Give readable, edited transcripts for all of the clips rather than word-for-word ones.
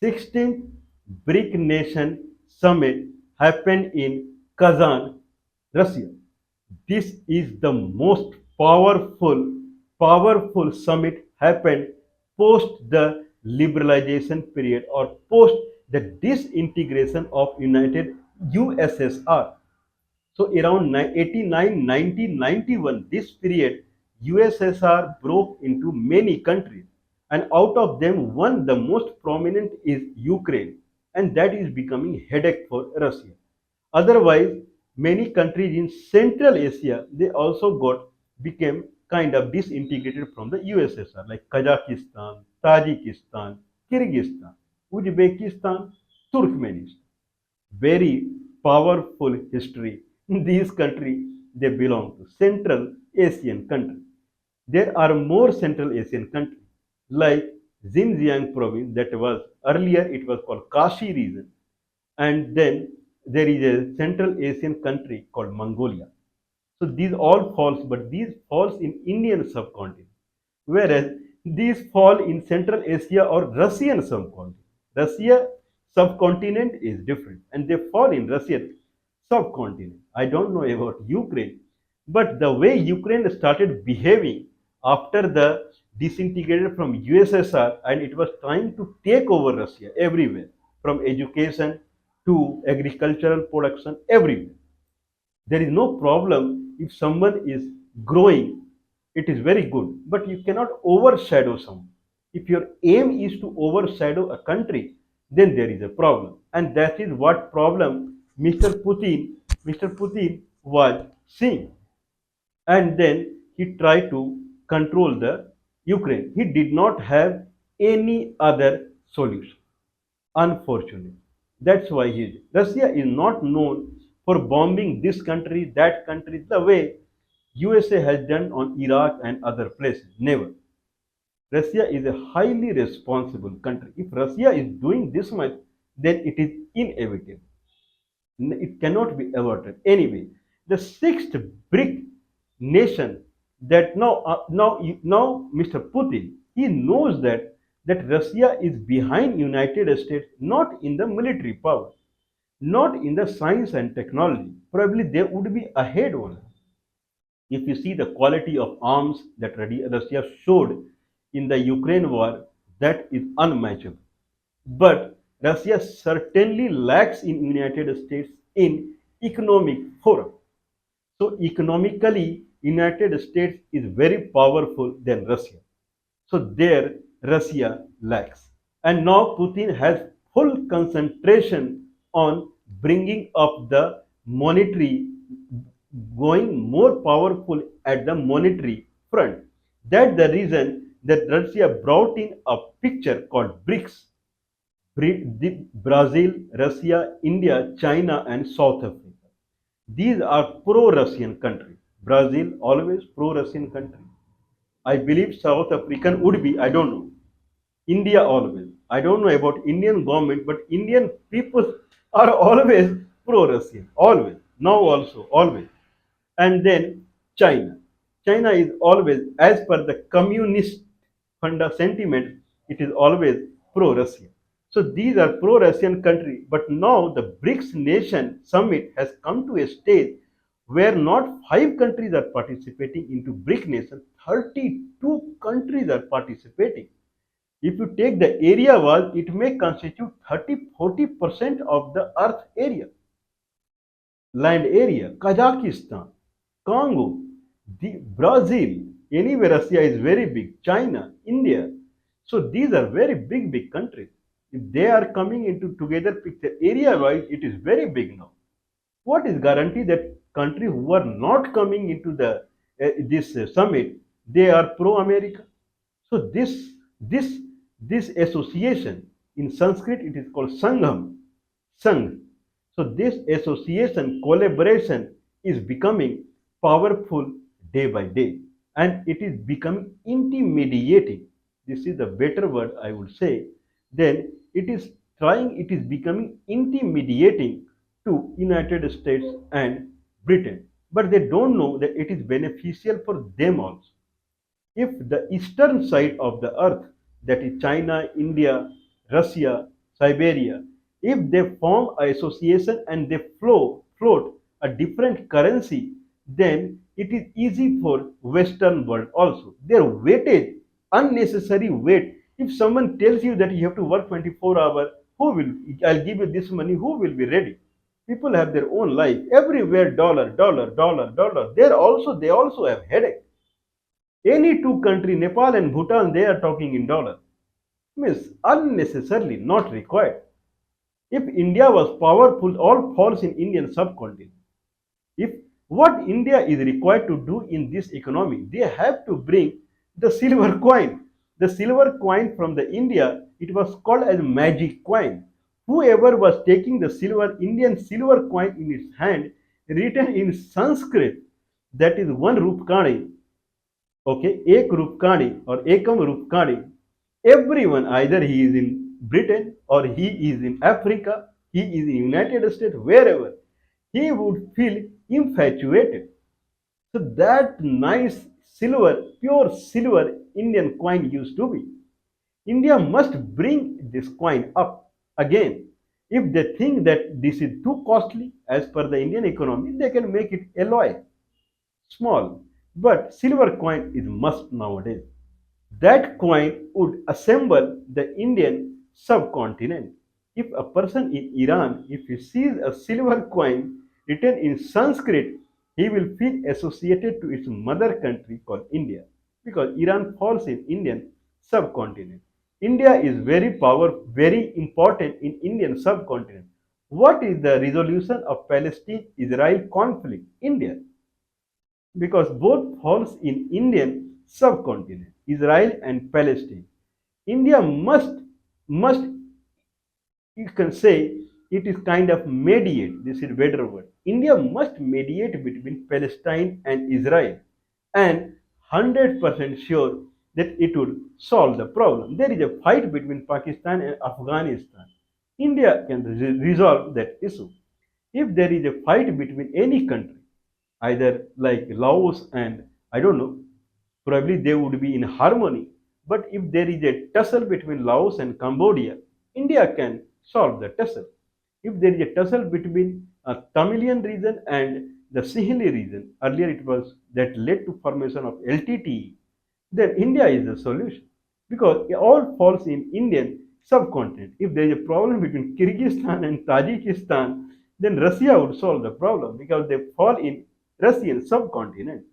16th BRIC Nation Summit happened in Kazan, Russia. This is the most powerful summit happened post the liberalization period or post the disintegration of United USSR. So around 89, 1991, this period, USSR broke into many countries, and out of them, one the most prominent is Ukraine, and that is becoming headache for Russia. Otherwise, many countries in Central Asia they also became kind of disintegrated from the USSR, like Kazakhstan, Tajikistan, Kyrgyzstan, Uzbekistan, Turkmenistan. Very powerful history. These countries they belong to Central Asian countries. There are more Central Asian countries like Xinjiang province that was earlier it was called Kashi region, and then there is a Central Asian country called Mongolia. So these all falls, but these falls in Indian subcontinent, whereas these fall in Central Asia or Russian subcontinent. Russia subcontinent is different, and they fall in Russian subcontinent. I don't know about Ukraine, but the way Ukraine started behaving after the disintegrated from USSR and it was trying to take over Russia everywhere, from education to agricultural production, everywhere. There is no problem if someone is growing, it is very good, but you cannot overshadow someone. If your aim is to overshadow a country, then there is a problem. And that is what problem Mr. Putin was seeing. And then he tried to control the Ukraine. He did not have any other solution. Unfortunately, that's why Russia is not known for bombing this country, that country, the way USA has done on Iraq and other places. Never. Russia is a highly responsible country. If Russia is doing this much, then it is inevitable. It cannot be averted. Anyway, the sixth BRIC nation that now Mr. Putin he knows that Russia is behind United States not in the military power, not in the science and technology. Probably they would be ahead on us. If you see the quality of arms that Russia showed in the Ukraine war, that is unmatchable. But Russia certainly lacks in United States in economic forum. So economically, United States is very powerful than Russia. So there Russia lacks. And now Putin has full concentration on bringing up the monetary, going more powerful at the monetary front. That's the reason that Russia brought in a picture called BRICS. Brazil, Russia, India, China, and South Africa. These are pro-Russian countries. Brazil always pro-Russian country. I believe South African would be. I don't know. India always. I don't know about Indian government, but Indian people are always pro-Russian. Always. Now also. Always. And then China. China is always, as per the communist funda sentiment, it is always pro-Russian. So these are pro-Russian countries. But now the BRICS nation summit has come to a stage where not 5 countries are participating into BRIC nation, 32 countries are participating. If you take the area wise, it may constitute 30-40% of the earth area, land area. Kazakhstan, Congo, Brazil, anyway Russia is very big, China, India. So these are very big countries. If they are coming into together picture area wise, it is very big now. What is guarantee that countries who are not coming into the this summit, they are pro-America? So this association in Sanskrit it is called Sangham, Sangh. So this association collaboration is becoming powerful day by day, and it is becoming intimidating. This is the better word I would say. Then it is becoming intimidating to United States and Britain. But they don't know that it is beneficial for them also. If the eastern side of the earth, that is China, India, Russia, Siberia. If they form an association and they float a different currency, then it is easy for Western world also. Their weightage, unnecessary weight. If someone tells you that you have to work 24 hours, who will? I'll give you this money. Who will be ready? People have their own life. Everywhere dollar, dollar, dollar, dollar. They also have headache. Any two country, Nepal and Bhutan, they are talking in dollar. Means unnecessarily not required. If India was powerful, all falls in Indian subcontinent. If what India is required to do in this economy, they have to bring the silver coin. The silver coin from the India, it was called as magic coin. Whoever was taking the silver Indian silver coin in its hand, written in Sanskrit, that is one rupkani, okay, ek rupkani or ekam rupkani. Everyone, either he is in Britain or he is in Africa, he is in United States, wherever, he would feel infatuated. So that nice silver, pure silver Indian coin used to be. India must bring this coin up again. If they think that this is too costly as per the Indian economy, they can make it alloy, small. But silver coin is must nowadays. That coin would assemble the Indian subcontinent. If a person in Iran, if he sees a silver coin written in Sanskrit, he will feel associated to its mother country called India, because Iran falls in Indian subcontinent. India is very powerful, very important in Indian subcontinent. What is the resolution of Palestine-Israel conflict? India, because both falls in Indian subcontinent, Israel and Palestine. India must you can say it is kind of mediate. This is better word. India must mediate between Palestine and Israel, and 100% sure that it would solve the problem. There is a fight between Pakistan and Afghanistan. India can resolve that issue. If there is a fight between any country, either like Laos and I don't know, probably they would be in harmony. But if there is a tussle between Laos and Cambodia, India can solve the tussle. If there is a tussle between a Tamilian region and the Sihili region, earlier it was that led to formation of LTTE, then India is the solution, because it all falls in Indian subcontinent. If there is a problem between Kyrgyzstan and Tajikistan, then Russia would solve the problem because they fall in Russian subcontinent.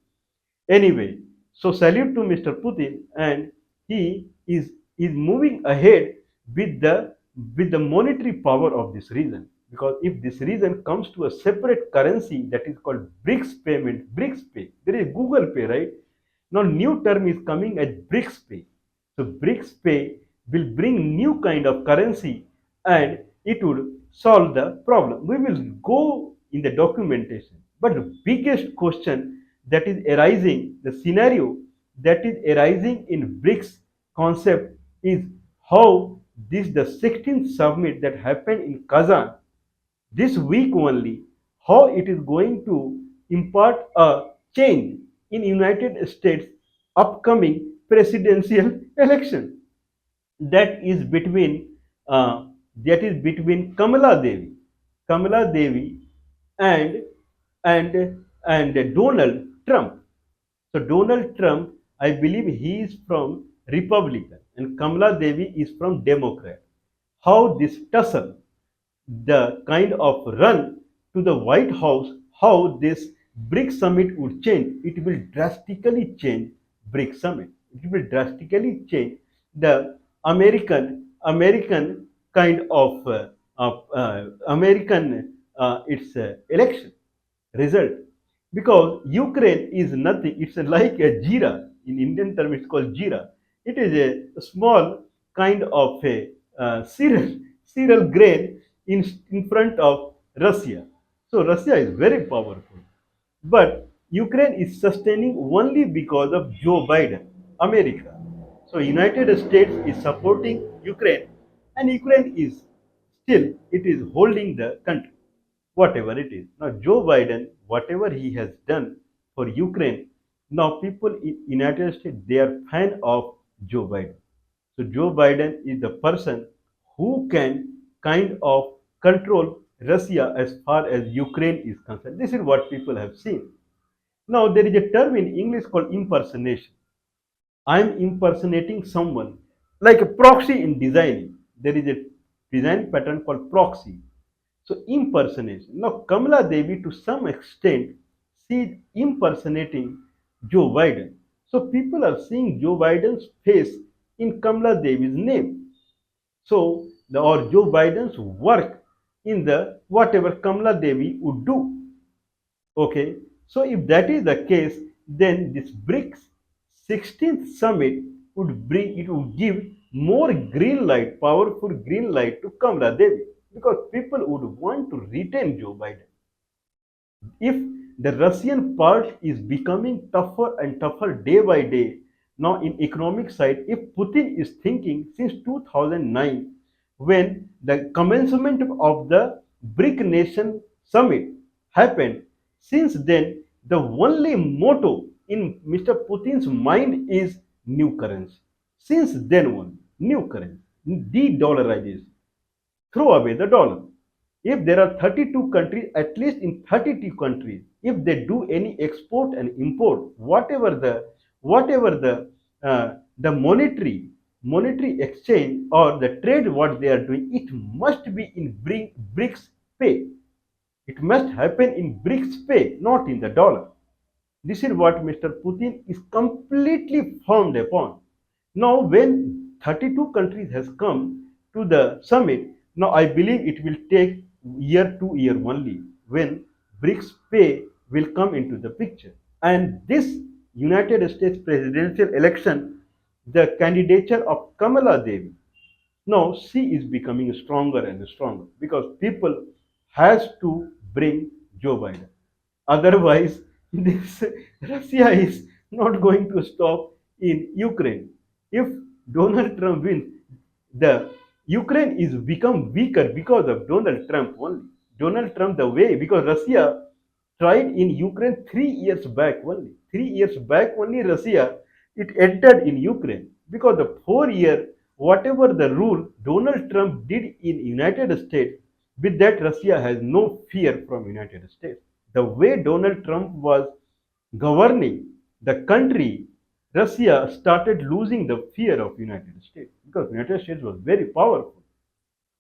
Anyway, so salute to Mr. Putin, and he is moving ahead with the monetary power of this region. Because if this region comes to a separate currency that is called BRICS payment, BRICS pay, there is Google Pay, right? Now new term is coming as BRICS pay. So BRICS pay will bring new kind of currency and it would solve the problem. We will go in the documentation. But the biggest question that is arising, the scenario that is arising in BRICS concept is how this the 16th summit that happened in Kazan this week only, how it is going to impart a change in United States upcoming presidential election that is between Kamala Devi and and Donald Trump. So Donald Trump, I believe he is from Republican and Kamala Devi is from Democrat. How this tussle, the kind of run to the White House, how this BRICS summit would change. It will drastically change BRICS summit. It will drastically change the American kind of American its election result, because Ukraine is nothing. It's like a jeera. In Indian term, it's called jeera. It is a small kind of a cereal grain in front of Russia. So Russia is very powerful. But Ukraine is sustaining only because of Joe Biden, America. So United States is supporting Ukraine, and Ukraine is still it is holding the country, whatever it is. Now Joe Biden, whatever he has done for Ukraine, now people in United States they are fan of Joe Biden. So Joe Biden is the person who can kind of control Russia as far as Ukraine is concerned. This is what people have seen. Now, there is a term in English called impersonation. I am impersonating someone, like a proxy in designing. There is a design pattern called proxy. So impersonation. Now Kamala Devi to some extent she is impersonating Joe Biden. So people are seeing Joe Biden's face in Kamala Devi's name. So the or Joe Biden's work in the whatever Kamala Devi would do. Okay, so if that is the case, then this BRICS 16th summit would give more green light, powerful green light to Kamala Devi because people would want to retain Joe Biden. If the Russian part is becoming tougher and tougher day by day, now in economic side, if Putin is thinking since 2009, when the commencement of the BRIC nation summit happened, since then the only motto in Mr. Putin's mind is new currency. Since then on, new currency, de-dollarization, throw away the dollar. If there are 32 countries, at least in 32 countries, if they do any export and import, whatever the monetary exchange or the trade what they are doing, it must be in BRICS pay. It must happen in BRICS pay, not in the dollar. This is what Mr. Putin is completely formed upon. Now, when 32 countries has come to the summit, now I believe it will take year to year only when BRICS pay will come into the picture. And this United States presidential election, the candidature of Kamala Devi, now she is becoming stronger and stronger because people has to bring Joe Biden. Otherwise, this Russia is not going to stop in Ukraine. If Donald Trump wins, the Ukraine is become weaker because of Donald Trump only. Donald Trump the way because Russia tried in Ukraine 3 years back only. 3 years back only Russia it entered in Ukraine because the 4 year whatever the rule Donald Trump did in United States, with that Russia has no fear from United States. The way Donald Trump was governing the country, Russia started losing the fear of United States because United States was very powerful.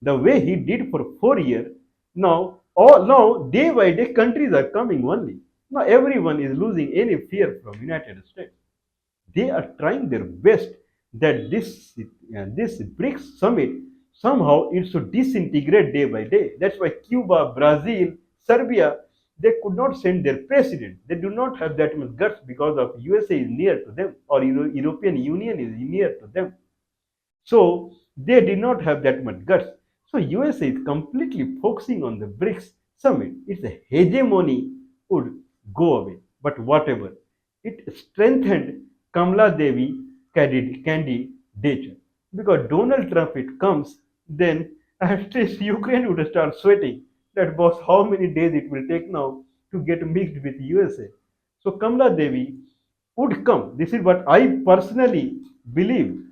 The way he did for 4 years, now day by day countries are coming only. Now everyone is losing any fear from United States. They are trying their best that this BRICS summit somehow it should disintegrate day by day. That's why Cuba, Brazil, Serbia, they could not send their president. They do not have that much guts because of USA is near to them or European Union is near to them. So they did not have that much guts. So USA is completely focusing on the BRICS summit. Its hegemony would go away. But whatever, it strengthened Kamala Devi candidature. Because Donald Trump it comes, then at least Ukraine would start sweating. That was how many days it will take now to get mixed with USA. So Kamala Devi would come. This is what I personally believe.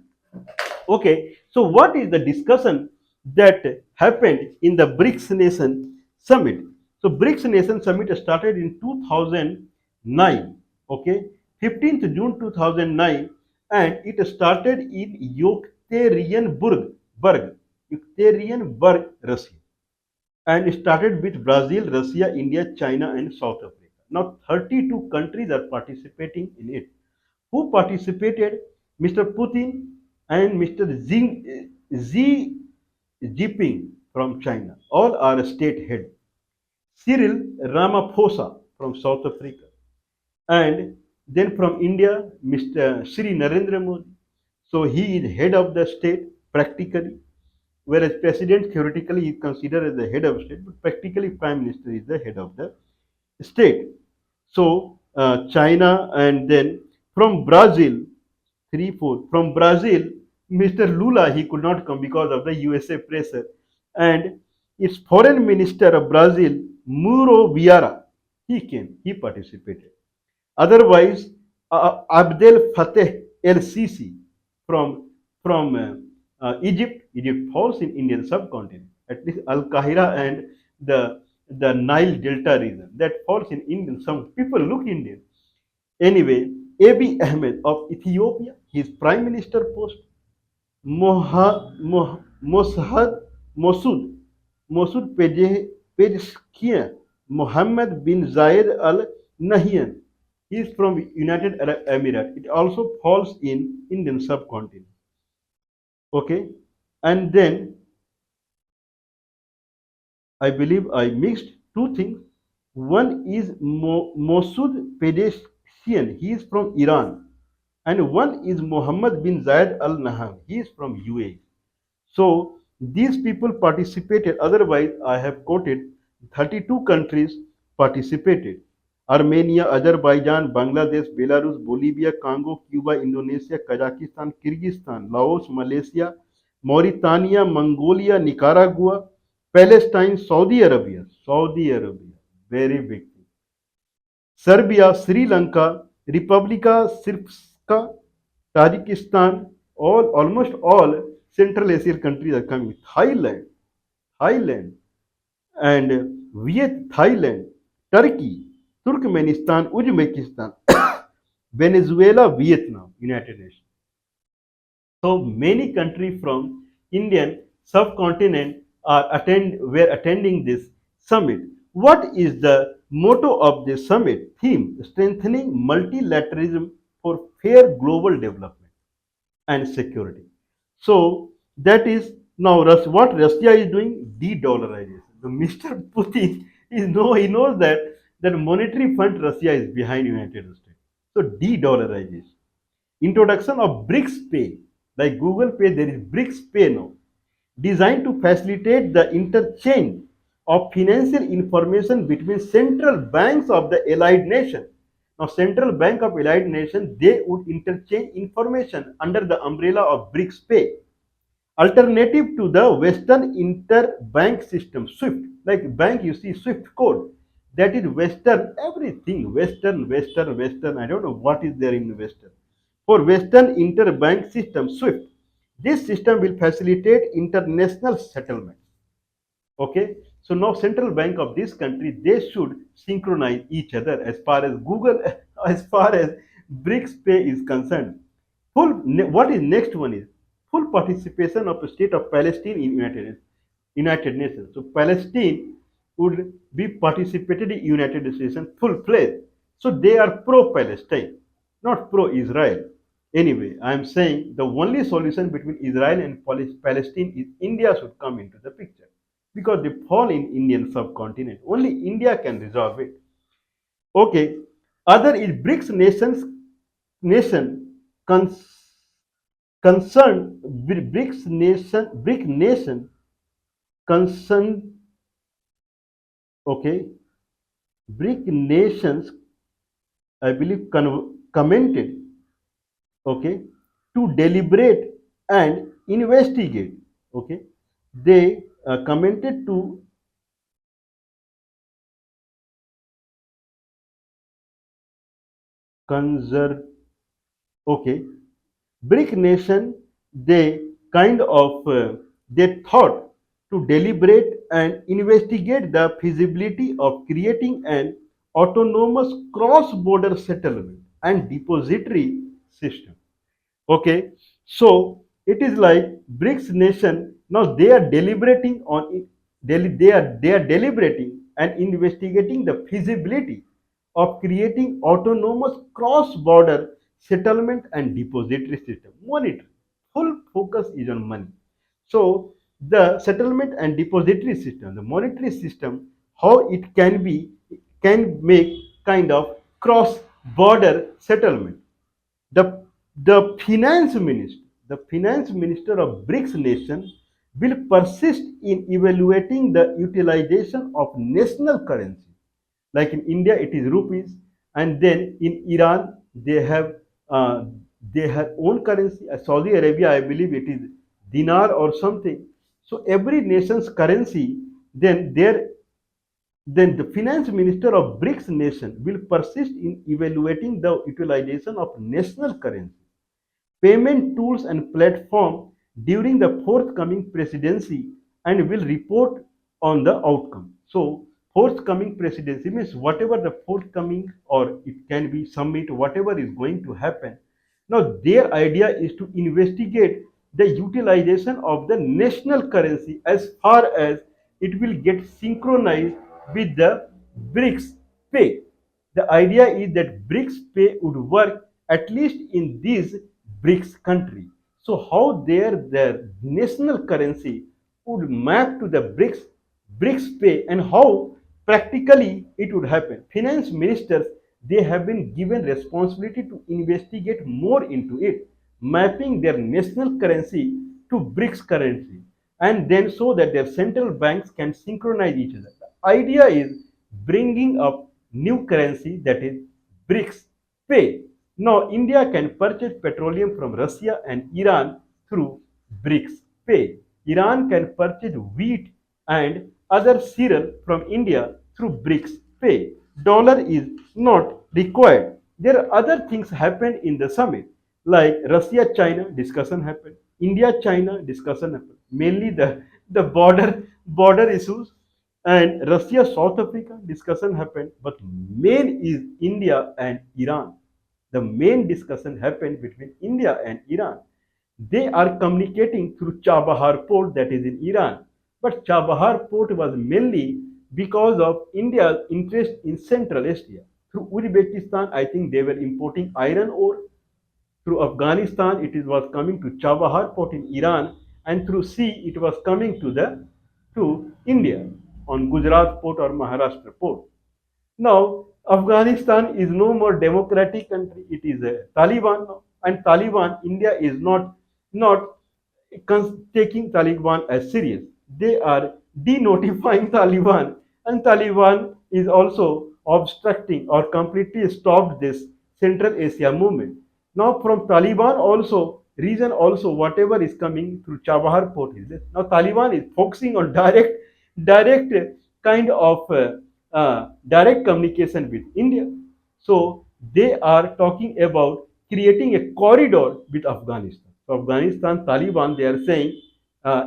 Okay, so what is the discussion that happened in the BRICS Nation Summit? So BRICS Nation Summit started in 2009, okay, 15th June 2009, and it started in Yekaterinburg, Russia, and started with Brazil, Russia, India, China, and South Africa. Now 32 countries are participating in it. Who participated? Mr. Putin and Mr. Xi Jinping from China. All are state head. Cyril Ramaphosa from South Africa. And then from India, Mr. Sri Narendra Modi. So he is head of the state practically, whereas president theoretically is considered as the head of state, but practically prime minister is the head of the state. So China and then from Brazil, 3, 4. From Brazil, Mr. Lula he could not come because of the USA pressure, and its foreign minister of Brazil, Muro Vieira, he came, he participated. Otherwise, Abdel Fattah El Sisi from Egypt falls in Indian subcontinent. at least Al Qahira and the Nile Delta region that falls in Indian. Some people look Indian. Anyway, Abiy Ahmed of Ethiopia, his prime minister post, Mossad Mosud Mosud Pezeshkian, Mohammed bin Zayed Al Nahyan. He is from United Arab Emirates. It also falls in Indian subcontinent. Okay, and then I believe I mixed two things. One is Mosud Pezeshkian. He is from Iran, and one is Mohammed bin Zayed Al Nahyan. He is from UAE. So these people participated. Otherwise, I have quoted 32 countries participated. Armenia, Azerbaijan, Bangladesh, Belarus, Bolivia, Congo, Cuba, Indonesia, Kazakhstan, Kyrgyzstan, Laos, Malaysia, Mauritania, Mongolia, Nicaragua, Palestine, Saudi Arabia, very big thing. Serbia, Sri Lanka, Republika Srpska, Tajikistan, almost all Central Asian countries are coming. Thailand, and Thailand, Turkey, Turkmenistan, Uzbekistan, Venezuela, Vietnam, United Nations. So many countries from Indian subcontinent were attending this summit. What is the motto of this summit? Theme: strengthening multilateralism for fair global development and security. So that is now what Russia is doing: de-dollarization. The Mr. Putin he knows that monetary fund Russia is behind United States. So de-dollarization. Introduction of BRICS Pay, like Google Pay, there is BRICS Pay now, designed to facilitate the interchange of financial information between central banks of the allied nation. Now, Central Bank of Allied Nation, they would interchange information under the umbrella of BRICS Pay. Alternative to the Western interbank system, SWIFT, like bank you see SWIFT code, that is Western, everything, Western, I don't know what is there in Western. For Western interbank system, SWIFT, this system will facilitate international settlement. Okay, so now central bank of this country, they should synchronize each other as far as Google, as far as BRICS Pay is concerned. What is next one is full participation of the state of Palestine in United Nations. So Palestine would be participated in United Nations full fledged. So they are pro-Palestine, not pro-Israel. Anyway, I am saying the only solution between Israel and Palestine is India should come into the picture because they fall in Indian subcontinent. Only India can resolve it. Okay. Other is nation cons- concerned with BRIC nation concerned. Okay, BRIC nations, I believe, commented. Okay, to deliberate and investigate. Okay, they commented to conserve. Okay, BRIC nation, they kind of they thought to deliberate and investigate the feasibility of creating an autonomous cross-border settlement and depository system. Okay, so it is like BRICS nation now they are deliberating on it. They are deliberating and investigating the feasibility of creating autonomous cross-border settlement and depository system. Monetary, full focus is on money. So the settlement and depository system, the monetary system, how it can make kind of cross-border settlement. The the finance minister of BRICS nation will persist in evaluating the utilization of national currency. Like in India, it is rupees, and then in Iran, uh, they have own currency. Saudi Arabia, I believe it is dinar or something. So every nation's currency, then their then the finance minister of BRICS nation will persist in evaluating the utilization of national currency, payment tools and platform during the forthcoming presidency and will report on the outcome. So forthcoming presidency means whatever the forthcoming, or it can be summit, whatever is going to happen. Now their idea is to investigate the utilization of the national currency as far as it will get synchronized with the BRICS pay. The idea is that BRICS pay would work at least in these BRICS country. So how their national currency would map to the BRICS pay, and how practically it would happen. Finance ministers, they have been given responsibility to investigate more into it, mapping their national currency to BRICS currency, and then so that their central banks can synchronize each other. The idea is bringing up new currency, that is BRICS pay. Now, India can purchase petroleum from Russia and Iran through BRICS pay. Iran can purchase wheat and other cereal from India through BRICS pay. Dollar is not required. There are other things happened in the summit, like Russia-China discussion happened, India-China discussion happened, mainly the border issues, and Russia South Africa discussion happened, but main is India and Iran. The main discussion happened between India and Iran. They are communicating through Chabahar port, that is in Iran, but Chabahar port was mainly because of India's interest in Central Asia. Through Uzbekistan, I think they were importing iron ore. Through Afghanistan, was coming to Chabahar port in Iran, and through sea it was coming to India on Gujarat port or Maharashtra port. Now, Afghanistan is no more democratic country. It is a Taliban now, and Taliban, India is not taking Taliban as serious. They are denotifying Taliban, and Taliban is also obstructing or completely stopped this Central Asia movement. Now, from Taliban also region also, whatever is coming through Chabahar port is this. Now Taliban is focusing on direct kind of direct communication with India. So they are talking about creating a corridor with Afghanistan. So Afghanistan, Taliban, they are saying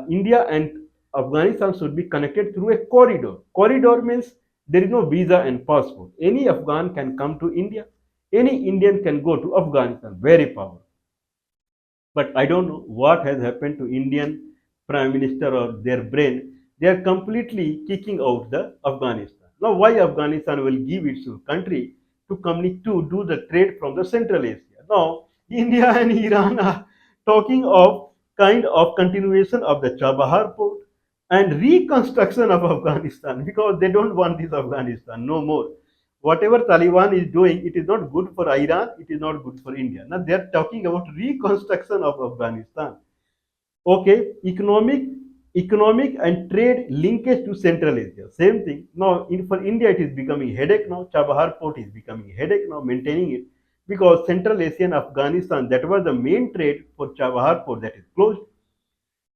India and Afghanistan should be connected through a corridor. Corridor means there is no visa and passport. Any Afghan can come to India. Any Indian can go to Afghanistan. Very powerful. But I don't know what has happened to Indian Prime Minister or their brain. They are completely kicking out the Afghanistan. Now, why Afghanistan will give its country to do the trade from the Central Asia? Now, India and Iran are talking of kind of continuation of the Chabahar port and reconstruction of Afghanistan, because they don't want this Afghanistan no more. Whatever Taliban is doing, it is not good for Iran, it is not good for India. Now they are talking about reconstruction of Afghanistan. Okay, economic and trade linkage to Central Asia. Same thing. Now for India it is becoming headache now. Chabahar port is becoming headache now, maintaining it, because Central Asia and Afghanistan, that was the main trade for Chabahar port, that is closed.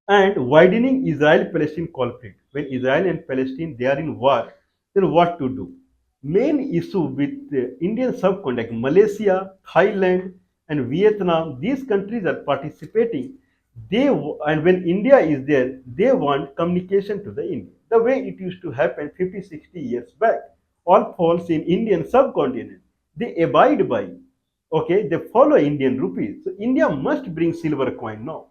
And widening Israel-Palestine conflict. When Israel and Palestine, they are in war, then what to do? Main issue with the Indian subcontinent, Malaysia, Thailand, and Vietnam, these countries are participating. And when India is there, they want communication to the India. The way it used to happen 50, 60 years back, all falls in Indian subcontinent. They abide by, okay, they follow Indian rupees. So India must bring silver coin now.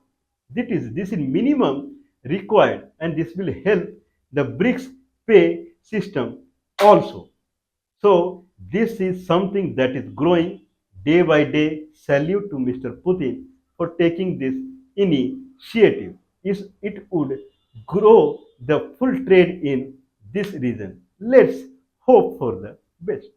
This is minimum required, and this will help the BRICS pay system also. So this is something that is growing day by day. Salute to Mr. Putin for taking this initiative. It would grow the full trade in this region. Let's hope for the best.